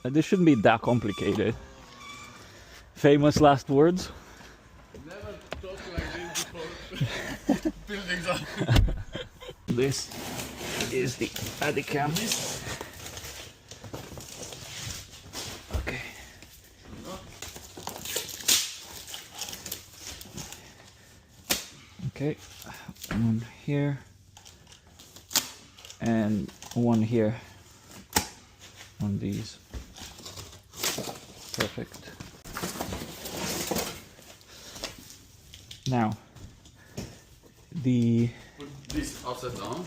This shouldn't be that complicated. Famous last words? Never talked like this before. Buildings up. This is the Adicam. Okay. Okay, one here and one here on these. Perfect. Now, the Put this upside down,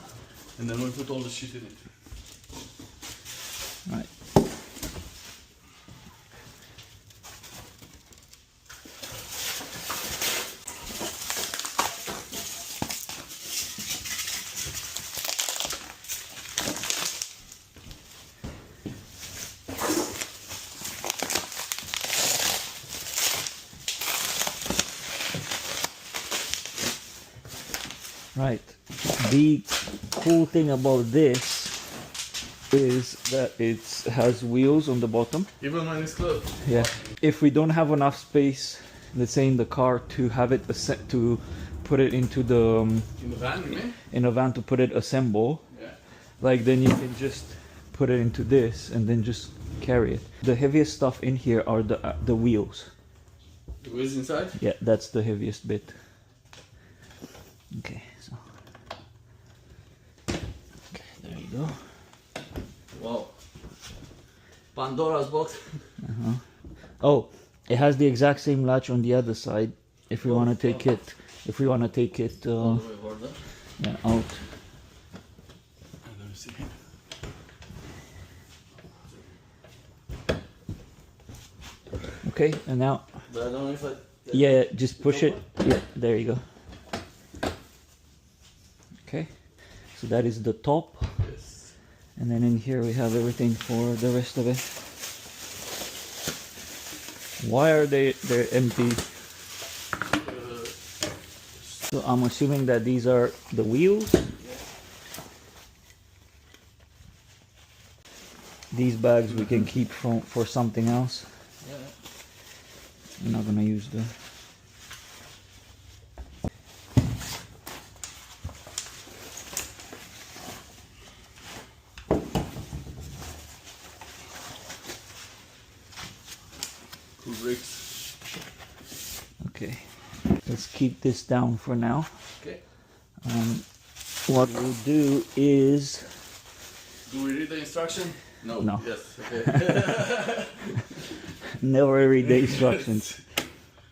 and then we put all the shit in it. right. Right. The cool thing about this is that it has wheels on the bottom. Even when it's closed. Yeah. If we don't have enough space, let's say in the car, to have it to put it into the In the van, you mean? in a van to put it assemble, Yeah. like then you can just put it into this and then just carry it. The heaviest stuff in here are the wheels. The wheels inside? Yeah, that's the heaviest bit. Okay, so okay, there you go. Wow. Pandora's box. Oh, it has the exact same latch on the other side. If we want to take it, all the way further. yeah, out. I'm gonna see. Okay, and now, But I don't know if I. yeah, just push it. Yeah, there you go. Okay, so that is the top, Yes. and then in here we have everything for the rest of it. Why are they're empty? So I'm assuming that these are the wheels. These bags we can keep for something else. Yeah. I'm not gonna use the. Cool bricks. Okay, let's keep this down for now. Okay. What we'll do is, Do we read the instruction? No. No. Yes. Okay. never read the instructions.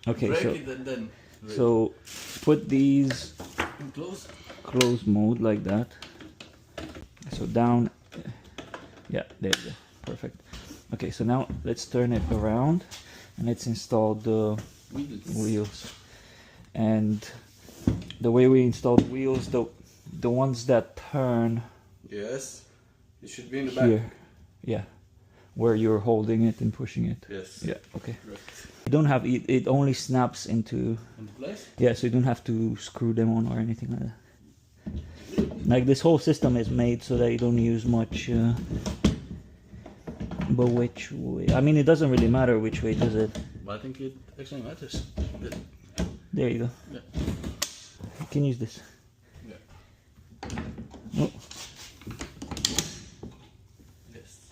Okay, Break so it and then. read so put these it. Close. close mode like that. So down. Yeah, there you go. Perfect. Okay, so now let's turn it around and let's install the wheels. And the way we install the wheels, the ones that turn Yes. It should be in the back. here, yeah, where you're holding it and pushing it. Yes. Yeah, okay. Correct. You don't have it, it only snaps into, Into place? yeah, so you don't have to screw them on or anything like that. Like this whole system is made so that you don't use much, but which way? I mean, it doesn't really matter which way, does it? But I think it actually matters. There you go. Yeah. You can use this. Yeah. Oh, Yes.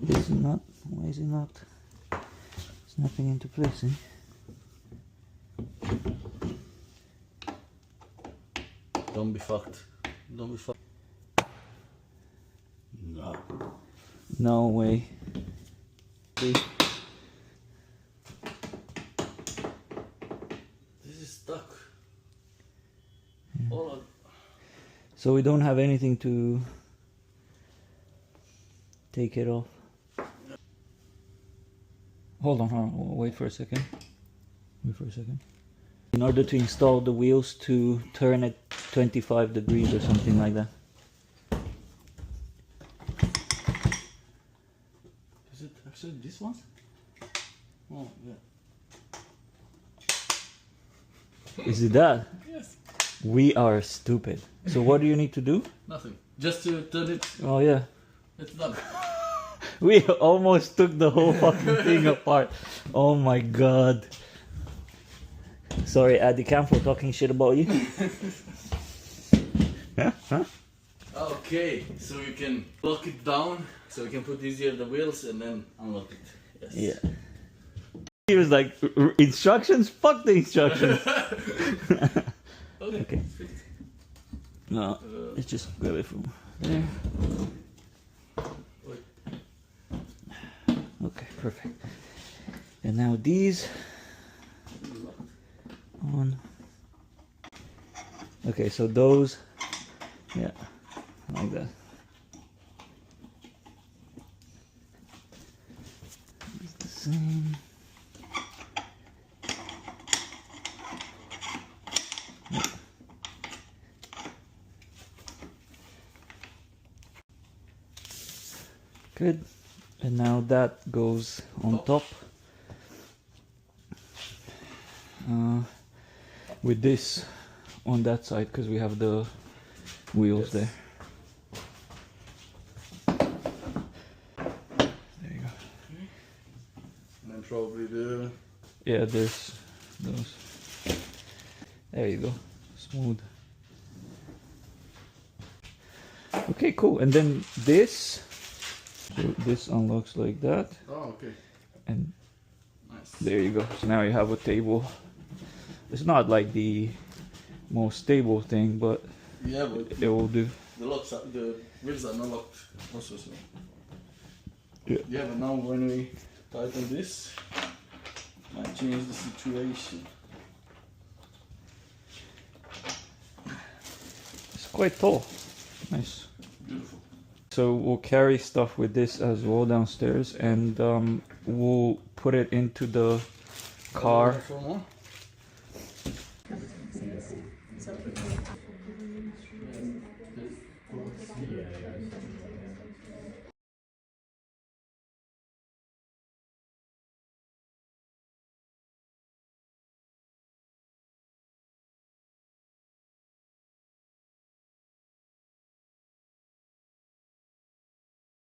this is not, why is it not snapping into place, eh? Don't be fucked. Don't be fucked. No. No way. See? This is stuck. All of So we don't have anything to take it off. Hold on, wait for a second. Wait for a second. In order to install the wheels, to turn it 25 degrees or something like that. Is it actually this one? Oh, yeah. Is it that? Yes. We are stupid. So what do you need to do? Nothing. Just to turn it. Oh yeah. It's done. We almost took the whole fucking thing apart. Oh my god. Sorry, Adicam, for talking shit about you. Huh? Okay, so you can lock it down, so you can put easier the wheels and then unlock it. Yes. Yeah. He was like, instructions? Fuck the instructions. Okay. No, let's just grab it from there. Okay, perfect. And now these on. Okay, so those, yeah, like that. It's the same. Good. And now that goes on top. With this on that side, because we have the wheels there. There you go. And then probably the... Yeah, there's those. There you go. Smooth. Okay, cool. And then this. So this unlocks like that. Oh, okay. And Nice. there you go. So now you have a table. It's not like the most stable thing, but Yeah, but it will do. the wheels are not locked also, so... Yeah. Yeah, but now when we tighten this, might change the situation. It's quite tall. Nice. Beautiful. So we'll carry stuff with this as well downstairs, and we'll put it into the car. For more?